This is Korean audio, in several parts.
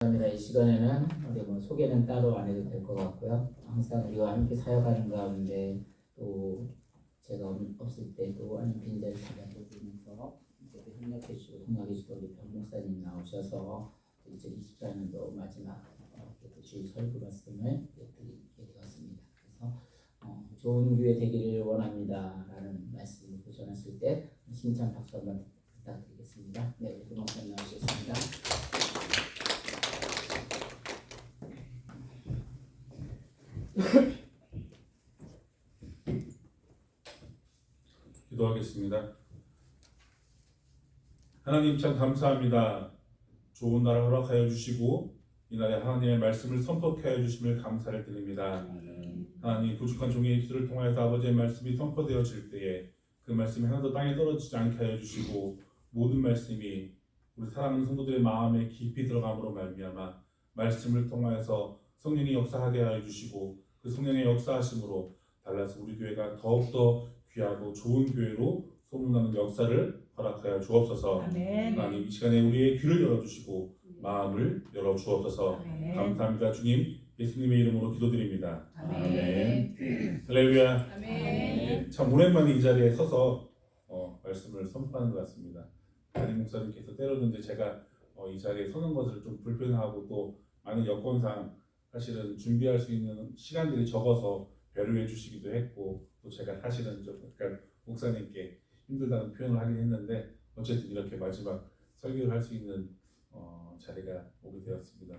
이 시간에는 우리 소개는 따로 안 해도 될 것 같고요. 항상 우리와 함께 사역하는 가운데 또 제가 없을 때도 아닌 빈자리 찾아보면서 협력해 주시고 통역해 주시던 우리 변 목사님 나오셔서 2024년도 마지막 주일 설교 말씀을 드리게 되었습니다. 그래서 좋은 교회 되기를 원합니다라는 말씀을 전하실 때 심찬 박수 한번 부탁드리겠습니다. 네, 우리 변 목사님 나오시겠습니다. 기도하겠습니다. 하나님 참 감사합니다. 좋은 날을 허락하여 주시고 이날에 하나님의 말씀을 선포하여 주심을 감사를 드립니다. 하나님 부족한 종의 입술을 통하여서 아버지의 말씀이 선포되어질 때에 그 말씀이 하나도 땅에 떨어지지 않게 하여 주시고 모든 말씀이 우리 사랑하는 성도들의 마음에 깊이 들어감으로 말미암아 말씀을 통하여서 성령이 역사하게 하여 주시고 그 성령의 역사하심으로 달라서 우리 교회가 더욱더 귀하고 좋은 교회로 소문나는 역사를 허락하여 주옵소서. 아멘. 하나님 이 시간에 우리의 귀를 열어주시고 마음을 열어주옵소서. 아멘. 감사합니다. 주님 예수님의 이름으로 기도드립니다. 아멘. 할렐루야. 아멘. 참 오랜만에 이 자리에 서서 말씀을 선포하는 것 같습니다. 담임 목사님께서 때로는 제가 이 자리에 서는 것을 좀 불편하고 또 많은 여건상 사실은 준비할 수 있는 시간들이 적어서 배려해 주시기도 했고 또 제가 사실은 좀 약간 목사님께 힘들다는 표현을 하긴 했는데 어쨌든 이렇게 마지막 설교를 할 수 있는 자리가 오게 되었습니다.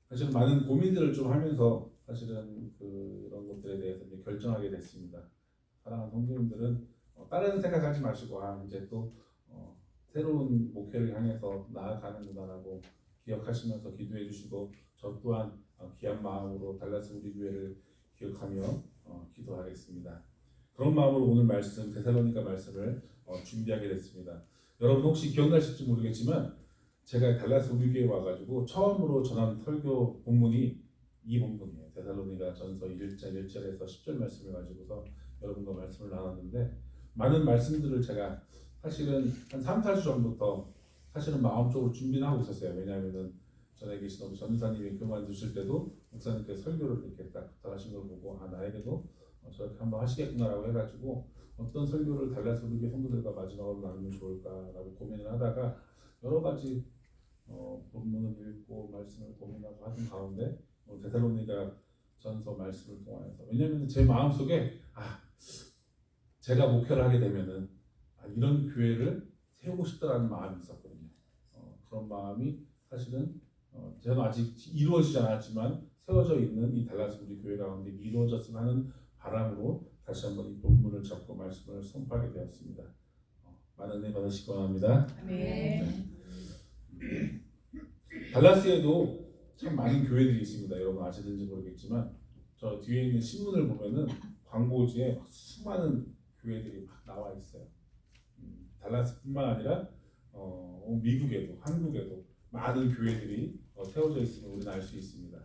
사실은 많은 고민들을 좀 하면서 사실은 이런 것들에 대해서 이제 결정하게 됐습니다. 사랑하는 성도님들은 다른 생각하지 마시고 이제 또 새로운 목표를 향해서 나아가는구나라고 기억하시면서 기도해 주시고 저 또한 귀한 마음으로 달라스 우리 교회를 기억하며 기도하겠습니다. 그런 마음으로 오늘 말씀 데살로니가 말씀을 준비하게 됐습니다. 여러분 혹시 기억나실지 모르겠지만 제가 달라스 우리 교회에 와가지고 처음으로 전한 설교 본문이 이 본문이에요. 데살로니가 전서 1장 1절에서 10절 말씀을 가지고서 여러분과 말씀을 나눴는데 많은 말씀들을 제가 사실은 한 3, 4주 전부터 사실은 마음적으로 준비는 하고 있었어요. 왜냐하면은 전에 계신 우리 전사님이 그만두실 때도 목사님께서 설교를 이렇게 딱 부탁하신 걸 보고 나에게도 저렇게 한번 하시겠구나라고 해가지고 어떤 설교를 달라서 우리 성도들과 마지막으로 나누면 좋을까라고 고민을 하다가 여러 가지 본문을 읽고 말씀을 고민하고 하던 가운데 데살로니가 전서 말씀을 통하여서 왜냐하면 제 마음속에 제가 목회를 하게 되면은 이런 교회를 세우고 싶다라는 마음이 있었거든요. 그런 마음이 사실은 저는 아직 이루어지지 않았지만 세워져 있는 이 달라스 우리 교회 가운데 이루어졌으면 하는 바람으로 다시 한번 이 본문을 잡고 말씀을 선포하게 되었습니다. 많은 은혜 받으시기 바랍니다. 아멘. 달라스에도 참 많은 교회들이 있습니다. 여러분 아시는지 모르겠지만 저 뒤에 있는 신문을 보면은 광고지에 수많은 교회들이 막 나와 있어요. 달라스뿐만 아니라 미국에도 한국에도 많은 교회들이 세워져 있음을 우리는 알 수 있습니다.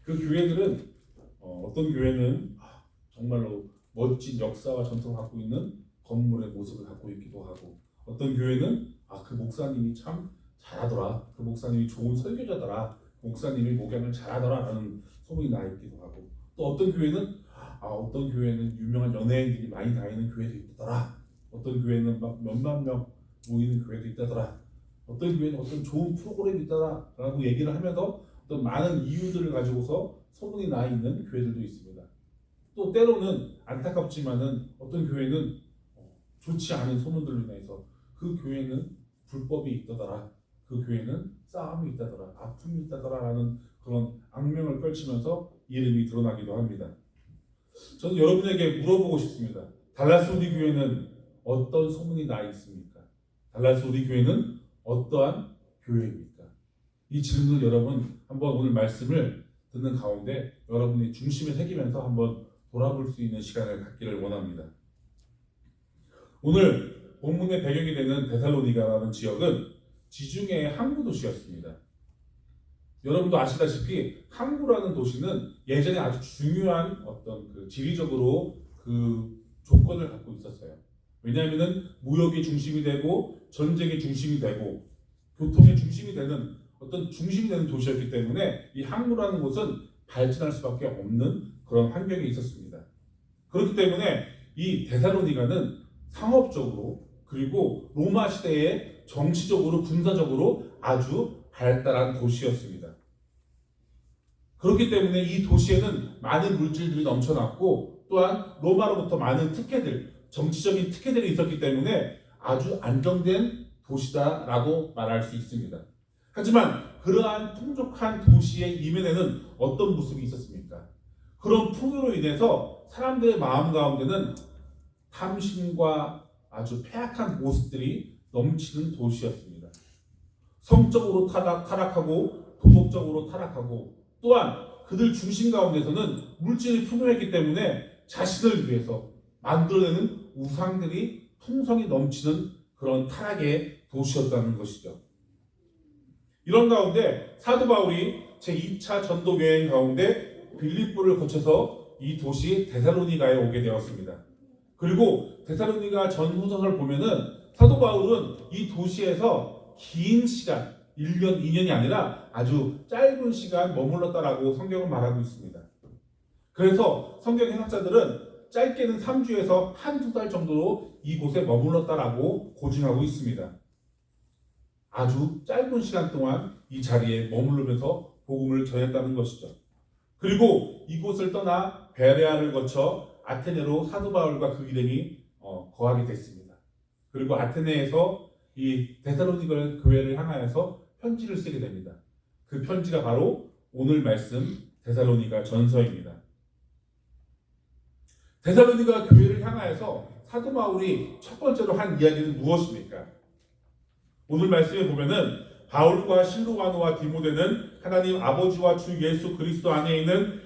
그 교회들은 어떤 교회는 정말로 멋진 역사와 전통을 갖고 있는 건물의 모습을 갖고 있기도 하고 어떤 교회는 그 목사님이 참 잘하더라, 그 목사님이 좋은 설교자더라, 그 목사님이 목양을 잘하더라 라는 소문이 나 있기도 하고 또 어떤 교회는 유명한 연예인들이 많이 다니는 교회도 있더라, 어떤 교회는 막 몇만 명 모이는 교회도 있다더라, 어떤 교회는 어떤 좋은 프로그램이 있다더라 라고 얘기를 하면서 어떤 많은 이유들을 가지고서 소문이 나 있는 교회들도 있습니다. 또 때로는 안타깝지만은 어떤 교회는 좋지 않은 소문들로 인해서 그 교회는 불법이 있다더라, 그 교회는 싸움이 있다더라, 아픔이 있다더라 라는 그런 악명을 걸치면서 이름이 드러나기도 합니다. 저는 여러분에게 물어보고 싶습니다. 달라스 우리 교회는 어떤 소문이 나 있습니까? 달라스 우리 교회는 어떠한 교회입니까? 이 질문을 여러분 한번 오늘 말씀을 듣는 가운데 여러분이 중심에 새기면서 한번 돌아볼 수 있는 시간을 갖기를 원합니다. 오늘 본문의 배경이 되는 데살로니가라는 지역은 지중해의 항구 도시였습니다. 여러분도 아시다시피 항구라는 도시는 예전에 아주 중요한 어떤 지리적으로 조건을 갖고 있었어요. 왜냐하면 무역의 중심이 되고 전쟁의 중심이 되고 교통의 중심이 되는 어떤 중심이 되는 도시였기 때문에 이 항구라는 곳은 발전할 수밖에 없는 그런 환경에 있었습니다. 그렇기 때문에 이 데살로니가는 상업적으로 그리고 로마 시대에 정치적으로 군사적으로 아주 발달한 도시였습니다. 그렇기 때문에 이 도시에는 많은 물질들이 넘쳐났고 또한 로마로부터 많은 특혜들, 정치적인 특혜들이 있었기 때문에 아주 안정된 도시다라고 말할 수 있습니다. 하지만 그러한 풍족한 도시의 이면에는 어떤 모습이 있었습니까? 그런 풍요로 인해서 사람들의 마음 가운데는 탐심과 아주 패악한 모습들이 넘치는 도시였습니다. 성적으로 타락하고 도덕적으로 타락하고 또한 그들 중심 가운데서는 물질이 풍요했기 때문에 자신을 위해서 만들어내는 우상들이 풍성이 넘치는 그런 타락의 도시였다는 것이죠. 이런 가운데 사도 바울이 제2차 전도 여행 가운데 빌립보를 거쳐서 이 도시 데살로니가에 오게 되었습니다. 그리고 데살로니가 전후서를 보면은 사도 바울은 이 도시에서 긴 시간 1년, 2년이 아니라 아주 짧은 시간 머물렀다라고 성경은 말하고 있습니다. 그래서 성경 해석자들은 짧게는 3주에서 한두 달 정도로 이곳에 머물렀다라고 고증하고 있습니다. 아주 짧은 시간 동안 이 자리에 머무르면서 복음을 전했다는 것이죠. 그리고 이곳을 떠나 베레아를 거쳐 아테네로 사도 바울과 그 일행이 거하게 됐습니다. 그리고 아테네에서 이 데살로니가 교회를 향하여서 편지를 쓰게 됩니다. 그 편지가 바로 오늘 말씀 데살로니가 전서입니다. 데살로니가 교회를 향하여서 사도 바울이 첫 번째로 한 이야기는 무엇입니까? 오늘 말씀에 보면은 바울과 실로와노와 디모데는 하나님 아버지와 주 예수 그리스도 안에 있는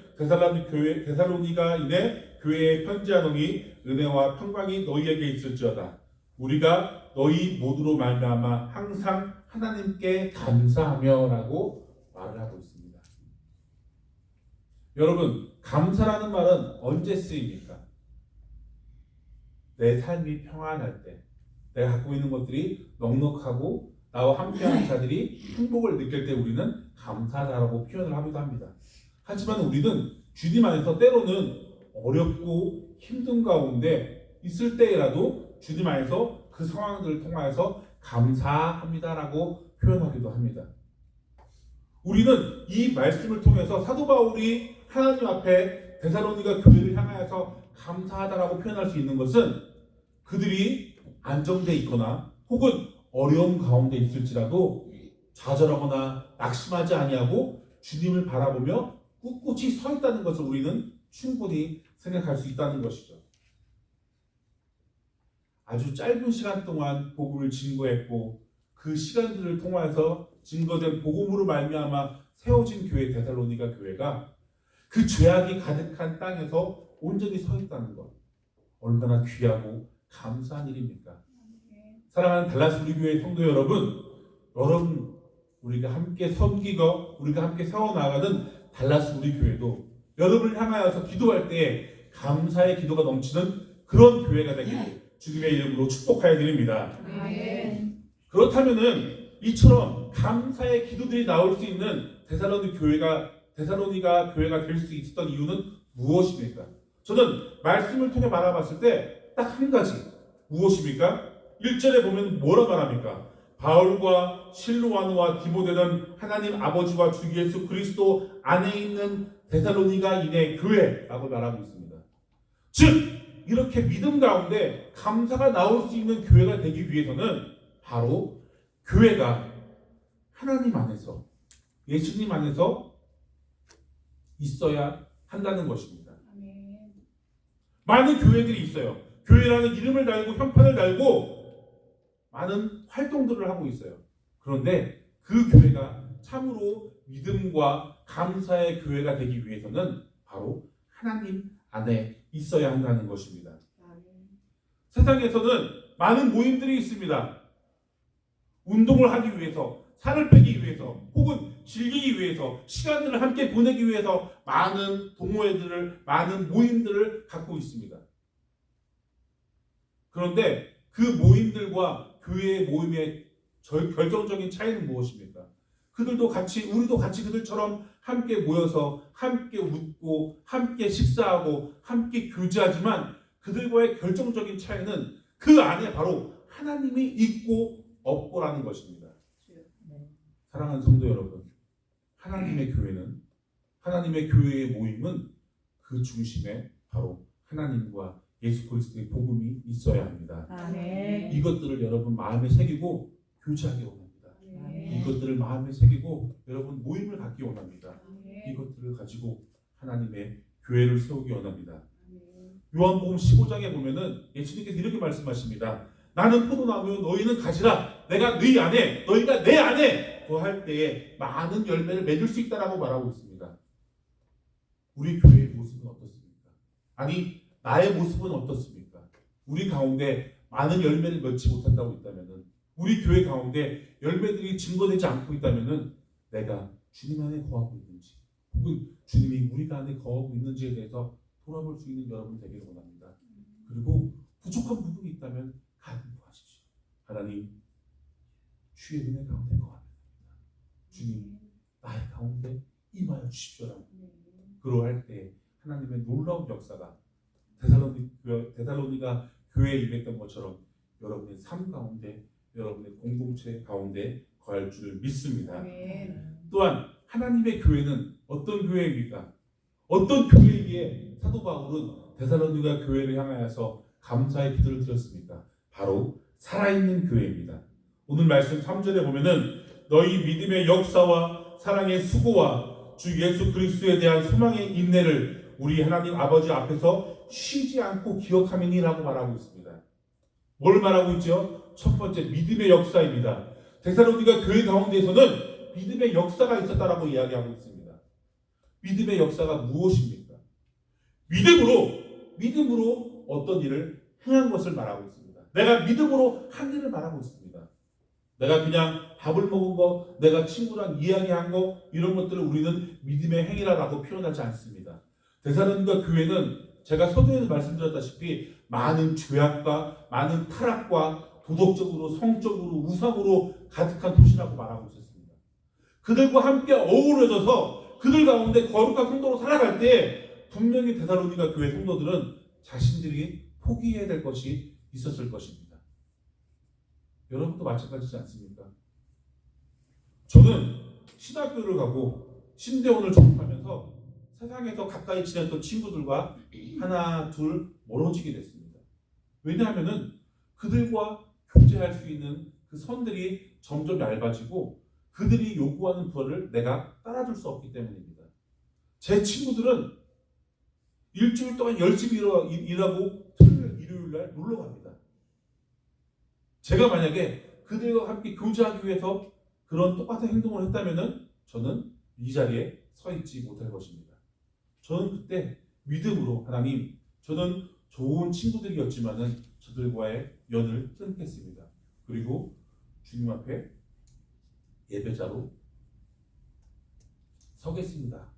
데살로니가인의 교회에 편지하노니 은혜와 평강이 너희에게 있을지어다. 우리가 너희 모두로 말미암아 항상 하나님께 감사하며라고 말을 하고 있습니다. 여러분, 감사라는 말은 언제 쓰입니까? 내 삶이 평안할 때, 내가 갖고 있는 것들이 넉넉하고 나와 함께하는 자들이 행복을 느낄 때 우리는 감사하다라고 표현을 하기도 합니다. 하지만 우리는 주님 안에서 때로는 어렵고 힘든 가운데 있을 때라도 주님 안에서 그 상황들을 통하여서 감사합니다라고 표현하기도 합니다. 우리는 이 말씀을 통해서 사도 바울이 하나님 앞에 데살로니가 교회를 향하여서 감사하다라고 표현할 수 있는 것은 그들이 안정되어 있거나 혹은 어려움 가운데 있을지라도 좌절하거나 낙심하지 아니하고 주님을 바라보며 꿋꿋이 서 있다는 것을 우리는 충분히 생각할 수 있다는 것이죠. 아주 짧은 시간 동안 복음을 증거했고 그 시간들을 통해서 증거된 복음으로 말미암아 세워진 교회 데살로니가 교회가 그 죄악이 가득한 땅에서 온전히 서 있다는 것 얼마나 귀하고 감사한 일입니까? 사랑하는 달라스 우리 교회 성도 여러분, 우리가 함께 섬기고 우리가 함께 세워나가는 달라스 우리 교회도 여러분을 향하여서 기도할 때 감사의 기도가 넘치는 그런 교회가 되기를 주님의 이름으로 축복하여 드립니다. 그렇다면은 이처럼 감사의 기도들이 나올 수 있는 데살로니가 교회가 될 수 있었던 이유는 무엇입니까? 저는 말씀을 통해 바라봤을 때 딱 한 가지 무엇입니까? 1절에 보면 뭐라 말합니까? 바울과 실로와노와 디모데는 하나님 아버지와 주 예수 그리스도 안에 있는 데살로니가인의 교회라고 말하고 있습니다. 즉 이렇게 믿음 가운데 감사가 나올 수 있는 교회가 되기 위해서는 바로 교회가 하나님 안에서 예수님 안에서 있어야 한다는 것입니다. 많은 교회들이 있어요. 교회라는 이름을 달고 현판을 달고 많은 활동들을 하고 있어요. 그런데 그 교회가 참으로 믿음과 감사의 교회가 되기 위해서는 바로 하나님 안에 있어야 한다는 것입니다. 세상에서는 많은 모임들이 있습니다. 운동을 하기 위해서, 살을 빼기 위해서, 혹은 즐기기 위해서, 시간들을 함께 보내기 위해서 많은 동호회들을, 많은 모임들을 갖고 있습니다. 그런데 그 모임들과 교회의 모임의 결정적인 차이는 무엇입니까? 그들도 같이 우리도 같이 그들처럼 함께 모여서 함께 웃고 함께 식사하고 함께 교제하지만 그들과의 결정적인 차이는 그 안에 바로 하나님이 있고 없고라는 것입니다. 사랑하는 성도 여러분, 하나님의 교회의 모임은 그 중심에 바로 하나님과 예수 그리스도의 복음이 있어야 합니다. 아멘. 이것들을 여러분 마음에 새기고 교제하기 원합니다. 이것들을 마음에 새기고 여러분 모임을 갖기 원합니다. 이것들을 가지고 하나님의 교회를 세우기 원합니다. 요한복음 15장에 보면은 예수님께서 이렇게 말씀하십니다. 나는 포도나무요 너희는 가지라. 내가 너희 안에 너희가 내 안에 거할 때에 많은 열매를 맺을 수 있다라고 말하고 있습니다. 우리 교회의 모습은 어떻습니까? 아니 나의 모습은 어떻습니까? 우리 가운데 많은 열매를 맺지 못한다고 있다면은 우리 교회 가운데 열매들이 증거되지 않고 있다면은 내가 주님 안에 거하고 있는지 혹은 주님이 우리가 안에 거하고 있는지에 대해서 돌아볼 수 있는 여러분 되기를 원합니다. 그리고 부족한 부분이 있다면 간구하십시오. 하나님 주의 은혜 가운데 거합니다. 주님 나의 가운데 임하여 주십시오라고 그러할 때 하나님의 놀라운 역사가 데살로니가 교회에 임했던 것처럼 여러분의 삶 가운데 여러분의 공동체 가운데 거할 줄 믿습니다. 또한 하나님의 교회는 어떤 교회입니까? 어떤 교회이기에 사도 바울은 데살로니가 교회를 향하여서 감사의 기도를 드렸습니까? 바로 살아있는 교회입니다. 오늘 말씀 3절에 보면은 너희 믿음의 역사와 사랑의 수고와 주 예수 그리스도에 대한 소망의 인내를 우리 하나님 아버지 앞에서 쉬지 않고 기억하면이라고 말하고 있습니다. 뭘 말하고 있죠? 첫 번째 믿음의 역사입니다. 데살로니가 교회 가운데에서는 믿음의 역사가 있었다라고 이야기하고 있습니다. 믿음의 역사가 무엇입니까? 믿음으로 어떤 일을 행한 것을 말하고 있습니다. 내가 믿음으로 한 일을 말하고 있습니다. 내가 그냥 밥을 먹은 거, 내가 친구랑 이야기한 거 이런 것들을 우리는 믿음의 행위라고 표현하지 않습니다. 데살로니가 교회는 제가 서두에도 말씀드렸다시피 많은 죄악과 많은 타락과 도덕적으로 성적으로 우상으로 가득한 도시라고 말하고 있었습니다. 그들과 함께 어우러져서 그들 가운데 거룩한 성도로 살아갈 때 분명히 데살로니가 교회 성도들은 자신들이 포기해야 될 것이 있었을 것입니다. 여러분도 마찬가지지 않습니까? 저는 신학교를 가고 신대원을 졸업하면서 세상에서 가까이 지냈던 친구들과 하나 둘 멀어지게 됐습니다. 왜냐하면은 그들과 교제할 수 있는 그 선들이 점점 얇아지고 그들이 요구하는 부를 내가 따라줄 수 없기 때문입니다. 제 친구들은 일주일 동안 열심히 일하고 토요일, 일요일날 놀러 갑니다. 제가 만약에 그들과 함께 교제하기 위해서 그런 똑같은 행동을 했다면은 저는 이 자리에 서 있지 못할 것입니다. 저는 그때 믿음으로 하나님, 저는 좋은 친구들이었지만은 저들과의 연을 끊겠습니다. 그리고 주님 앞에 예배자로 서겠습니다.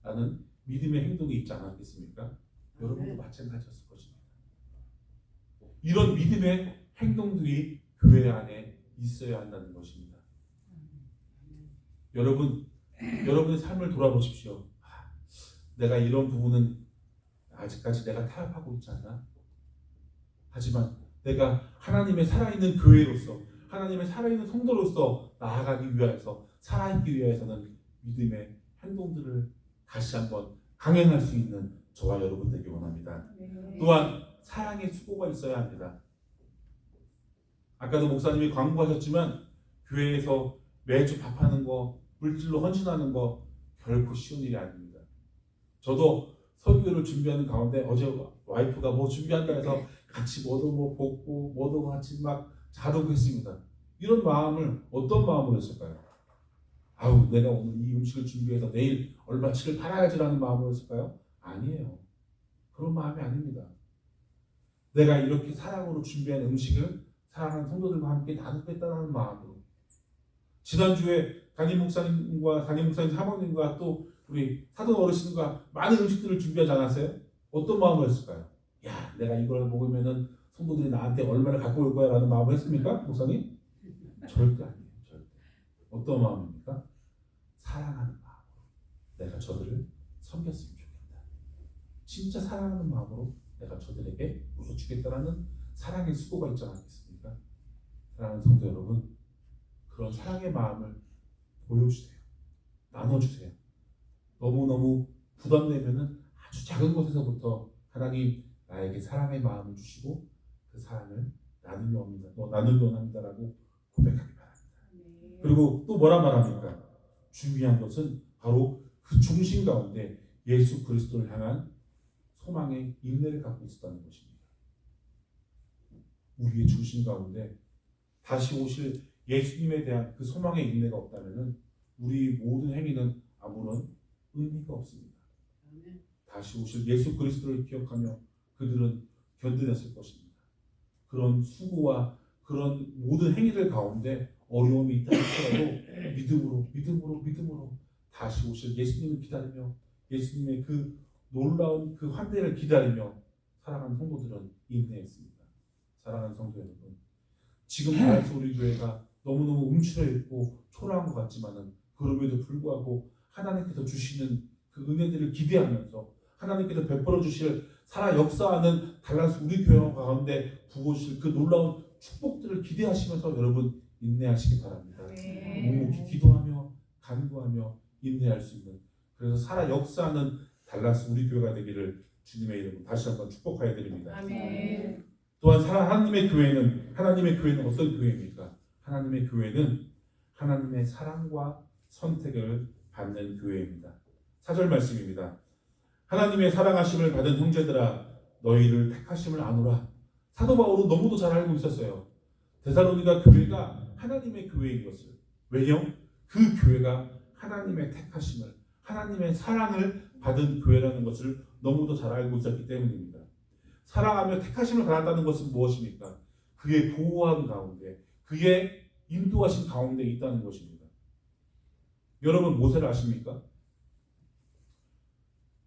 라는 믿음의 행동이 있지 않았겠습니까? 여러분도 마찬가지였을 것입니다. 이런 믿음의 행동들이 교회 안에 있어야 한다는 것입니다. 여러분의 삶을 돌아보십시오. 내가 이런 부분은 아직까지 내가 타협하고 있지 않나? 하지만 내가 하나님의 살아있는 교회로서 하나님의 살아있는 성도로서 나아가기 위해서 살아있기 위해서는 믿음의 행동들을 다시 한번 강행할 수 있는 저와 여러분 되기 원합니다. 또한 사랑의 수고가 있어야 합니다. 아까도 목사님이 광고하셨지만 교회에서 매주 밥하는 거, 물질로 헌신하는 거 결코 쉬운 일이 아닙니다. 저도 설교를 준비하는 가운데 어제 와이프가 뭐 준비한다 해서 같이 뭐도 볶고 뭐도 같이 막 자르고 했습니다. 이런 마음을 어떤 마음으로 했을까요? 아우 내가 오늘 이 음식을 준비해서 내일 얼마치를 팔아야지라는 마음으로 했을까요? 아니에요. 그런 마음이 아닙니다. 내가 이렇게 사랑으로 준비한 음식을 사랑하는 성도들과 함께 나누겠다는 마음으로. 지난주에 담임 목사님 사모님과 또 우리 사돈 어르신과 많은 음식들을 준비하지 않았어요? 어떤 마음으로 했을까요? 야, 내가 이걸 먹으면은 성도들이 나한테 얼마나 갖고 올 거야 라는 마음으로 했습니까? 목사님? 절대 아니에요. 절대. 어떤 마음입니까? 사랑하는 마음으로 내가 저들을 섬겼으면 좋겠다. 진짜 사랑하는 마음으로 내가 저들에게 보여주겠다라는 사랑의 수고가 있지 않겠습니까? 사랑하는 성도 여러분, 그런 사랑의 마음을 보여주세요. 나눠주세요. 너무너무 부담되면은 아주 작은 것에서부터 하나님 나에게 사랑의 마음을 주시고 그 사랑을 나누려 합니다라고 고백하기 바랍니다. 그리고 또 뭐라 말합니까? 중요한 것은 바로 그 중심 가운데 예수 그리스도를 향한 소망의 인내를 갖고 있었다는 것입니다. 우리의 중심 가운데 다시 오실 예수님에 대한 그 소망의 인내가 없다면 우리 모든 행위는 아무런 의미가 없습니다. 다시 오실 예수 그리스도를 기억하며 그들은 견뎌냈을 것입니다. 그런 수고와 그런 모든 행위들 가운데 어려움이 있다 할지라도 믿음으로 다시 오실 예수님을 기다리며 예수님의 그 놀라운 그 환대를 기다리며 사랑하는 성도들은 인내했습니다. 사랑하는 성도 여러분, 지금 다시 우리 교회가 너무너무 움츠려 있고 초라한 것 같지만은 그럼에도 불구하고 하나님께서 주시는 그 은혜들을 기대하면서 하나님께서 베풀어 주실 살아 역사하는 달라스 우리 교회 가운데 부어주실 그 놀라운 축복들을 기대하시면서 여러분 인내하시기 바랍니다. 묵묵히 기도하며 간구하며 인내할 수 있는, 그래서 살아 역사하는 달라스 우리 교회가 되기를 주님의 이름으로 다시 한번 축복하여 드립니다. 아멘. 또한 하나님의 교회는 어떤 교회입니까? 하나님의 교회는 하나님의 사랑과 선택을 받는 교회입니다. 4절 말씀입니다. 하나님의 사랑하심을 받은 형제들아 너희를 택하심을 아노라. 사도 바울은 너무도 잘 알고 있었어요. 데살로니가 교회가 하나님의 교회인 것을. 왜요? 그 교회가 하나님의 택하심을, 하나님의 사랑을 받은 교회라는 것을 너무도 잘 알고 있었기 때문입니다. 사랑하며 택하심을 받았다는 것은 무엇입니까? 그의 보호함 가운데, 그의 인도하신 가운데 있다는 것입니다. 여러분 모세를 아십니까?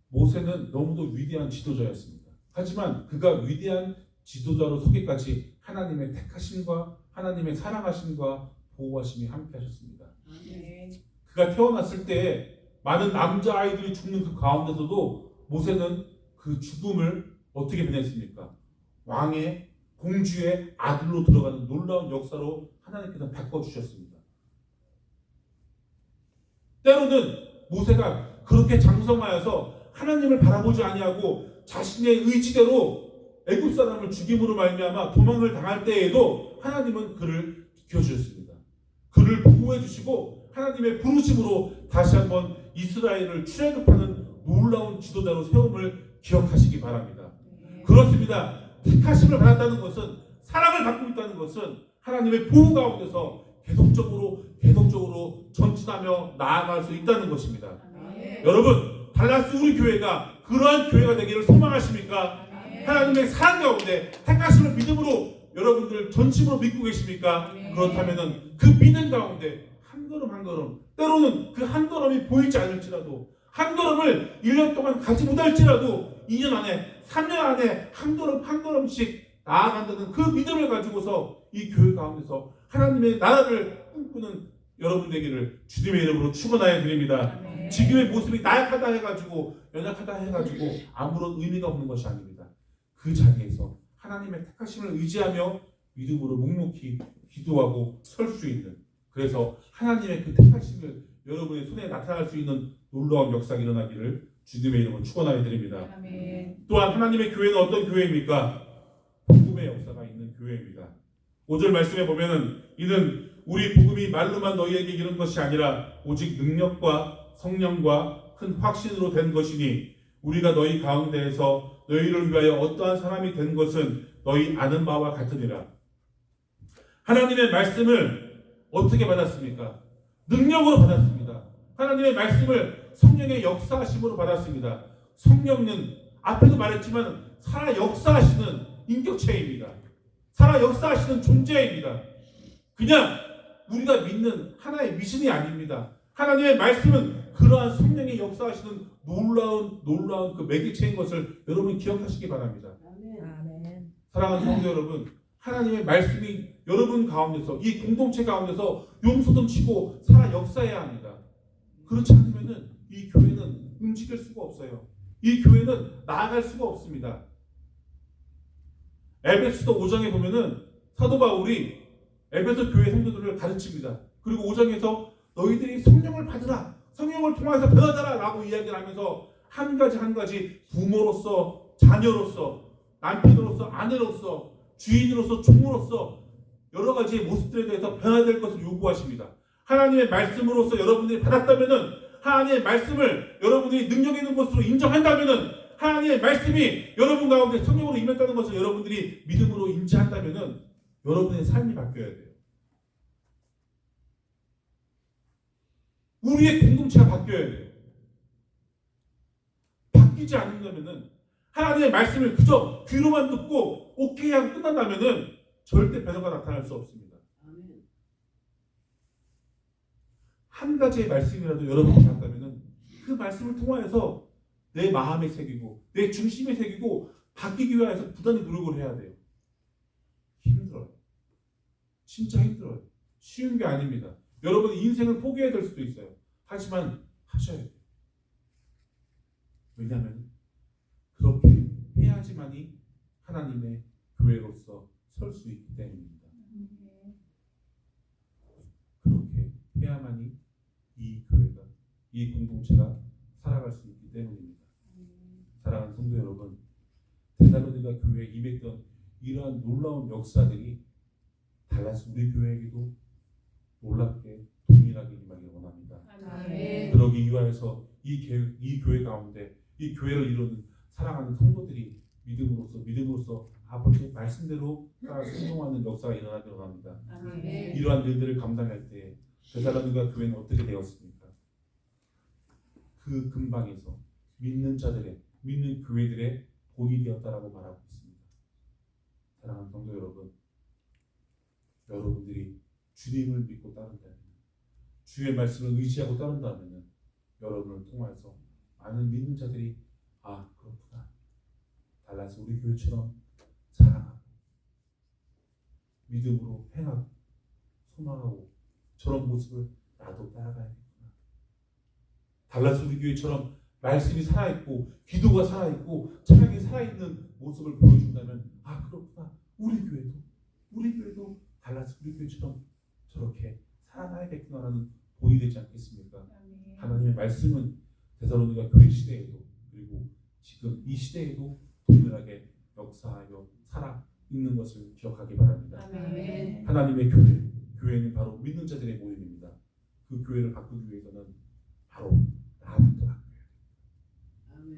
모세는 너무도 위대한 지도자였습니다. 하지만 그가 위대한 지도자로 서기까지 하나님의 택하심과 하나님의 사랑하심과 보호하심이 함께 하셨습니다. 그가 태어났을 때 많은 남자아이들이 죽는 그 가운데서도 모세는 그 죽음을 어떻게 변했습니까? 왕의 공주의 아들로 들어가는 놀라운 역사로 하나님께서 바꿔주셨습니다. 때로는 모세가 그렇게 장성하여서 하나님을 바라보지 아니하고 자신의 의지대로 애굽 사람을 죽임으로 말미암아 도망을 당할 때에도 하나님은 그를 지켜주셨습니다. 그를 보호해 주시고 하나님의 부르심으로 다시 한번 이스라엘을 출애굽하는 놀라운 지도자로 세움을 기억하시기 바랍니다. 그렇습니다. 택하심을 받았다는 것은, 사랑을 받고 있다는 것은 하나님의 보호 가운데서 계속적으로 전진하며 나아갈 수 있다는 것입니다. 여러분 달라스 우리 교회가 그러한 교회가 되기를 소망하십니까? 하나님의 사랑 가운데 택하심을 믿음으로 여러분들 전심으로 믿고 계십니까? 그렇다면은 그 믿음 가운데 한 걸음 때로는 그 한 걸음이 보이지 않을지라도, 한 걸음을 1년 동안 가지 못할지라도 2년 안에 3년 안에 한 걸음씩 나아간다는 그 믿음을 가지고서 이 교회 가운데서 하나님의 나라를 꿈꾸는 여러분 되기를 주님의 이름으로 축원하여 드립니다. 지금의 모습이 나약하다 해가지고 연약하다 해가지고 아무런 의미가 없는 것이 아닙니다. 그 자리에서 하나님의 택하심을 의지하며 믿음으로 묵묵히 기도하고 설 수 있는, 그래서 하나님의 그 택하심을 여러분의 손에 나타날 수 있는 놀라운 역사가 일어나기를 주님의 이름으로 축원하여 드립니다. 또한 하나님의 교회는 어떤 교회입니까? 복음의 역사가 있는 교회입니다. 5절 말씀에 보면은 이는 우리 복음이 말로만 너희에게 이른 것이 아니라 오직 능력과 성령과 큰 확신으로 된 것이니 우리가 너희 가운데에서 너희를 위하여 어떠한 사람이 된 것은 너희 아는 바와 같으니라. 하나님의 말씀을 어떻게 받았습니까? 능력으로 받았습니다. 하나님의 말씀을 성령의 역사하심으로 받았습니다. 성령은 앞에도 말했지만 살아 역사하시는 인격체입니다. 살아 역사하시는 존재입니다. 그냥 우리가 믿는 하나의 미신이 아닙니다. 하나님의 말씀은 그러한 성령의 역사하시는 놀라운 그 매개체인 것을 여러분 기억하시기 바랍니다. 아멘. 사랑하는 성도 여러분, 하나님의 말씀이 여러분 가운데서 이 공동체 가운데서 용서도 치고 살아 역사해야 합니다. 그렇지 않으면은 이 교회는 움직일 수가 없어요. 이 교회는 나아갈 수가 없습니다. 에베소서 5장에 보면은 사도 바울이 에베소 교회 성도들을 가르칩니다. 그리고 5장에서 너희들이 성령을 받으라, 성령을 통해서 변하더라 라고 이야기를 하면서 한 가지 부모로서, 자녀로서, 남편으로서, 아내로서, 주인으로서, 종으로서 여러 가지의 모습들에 대해서 변화될 것을 요구하십니다. 하나님의 말씀으로서 여러분들이 받았다면은, 하나님의 말씀을 여러분들이 능력 있는 것으로 인정한다면은, 하나님의 말씀이 여러분 가운데 성령으로 임했다는 것을 여러분들이 믿음으로 인지한다면은 여러분의 삶이 바뀌어야 돼요. 우리의 공동체가 바뀌어야 돼요. 바뀌지 않는다면은, 하나님의 말씀을 그저 귀로만 듣고 오케이 하고 끝난다면은 절대 변화가 나타날 수 없습니다. 한 가지의 말씀이라도 여러분이 받았다면은 그 말씀을 통하여서 내 마음에 새기고 내 중심에 새기고 바뀌기 위해서 부단히 노력을 해야 돼요. 힘들어요. 진짜 힘들어요. 쉬운 게 아닙니다. 여러분의 인생을 포기해야 될 수도 있어요. 하지만 하셔야 돼요. 왜냐하면 그렇게 해야지만이 하나님의 교회로서 설 수 있기 때문입니다. 그렇게 해야만이 이 교회가, 이 공동체가 살아갈 수 있기 때문입니다. 사랑하는 성도 여러분, 데살로니가 교회에 임했던 이러한 놀라운 역사들이 달라서 우리 교회에게도 놀랍게 동일하게 임하길 원합니다. 아멘. 그러기 위하여서 이 교회 가운데 이 교회를 이루는 사랑하는 성도들이 믿음으로써 아버지의 말씀대로 따라 순종하는 역사가 일어나길 원합니다. 아멘. 이러한 일들을 감당할 때 데살로니가 교회는 어떻게 되었습니까? 그 근방에서 믿는 교회들의 본이 되었다라고 말하고 있습니다. 사랑하는 성도 여러분, 여러분들이 주님을 믿고 따른다면, 주의 말씀을 의지하고 따른다면 여러분을 통해서 많은 믿는 자들이 그렇구나, 달라서 우리 교회처럼 사랑하고 믿음으로 행하고 소망하고 저런 모습을 나도 따라가야겠구나. 달라서 우리 교회처럼 말씀이 살아있고 기도가 살아있고 찬양이 살아있는 모습을 보여준다면 그렇구나, 우리 교회도 달라서 우리 교회처럼 저렇게 살아가야겠구나라는 본이 되지 않겠습니까? 하나님의 말씀은 데살로니가 교회 시대에도 그리고 지금 이 시대에도 동일하게 역사하여 살아있는 것을 기억하기 바랍니다. 아멘. 하나님의 교회는 바로 믿는 자들의 모임입니다. 그 교회를 바꾸기 위해서는 바로 나부터 바뀌어야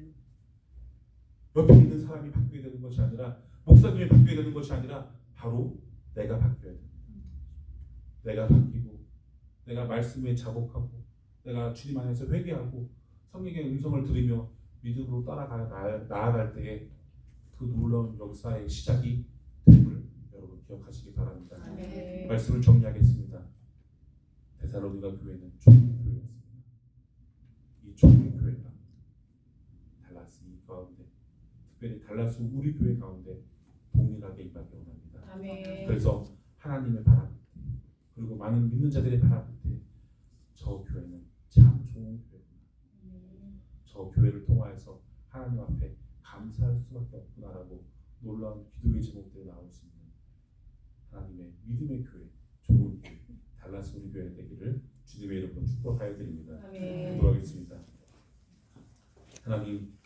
돼요. 옆에 있는 사람이 바뀌어야 되는 것이 아니라, 목사님이 바뀌어야 되는 것이 아니라 바로 내가 바뀌어야 됩니다. 내가 바뀌고 내가 말씀에 자복하고 내가 주님 안에서 회개하고 성령의 음성을 들으며 믿음으로 나아갈 때에 그 놀라운 역사의 시작이 됨을 여러분 기억하시기 바랍니다. 아멘. 말씀을 정리하겠습니다. 데살로니가 교회는 좋은 교회였습니다. 이 좋은 교회가 달라스 이 가운데, 특별히 달라스 우리 교회 가운데 동일하게 임하기 원합니다. 아멘. 그래서 하나님의 바람 끝에, 그리고 많은 믿는 자들의 바람 끝에 저 교회는 참 좋은 교회구나, 저 교회를 통하여서 하나님 앞에 감사할 수밖에 없구나라고 놀라운 기도의 제목들이 나올 수 있는 하나님의 믿음의 교회, 좋은 교회, 달라스 우리 교회 되기를 주님의 이름으로 축복하여 드립니다. 아멘. 기도하겠습니다. 하나님,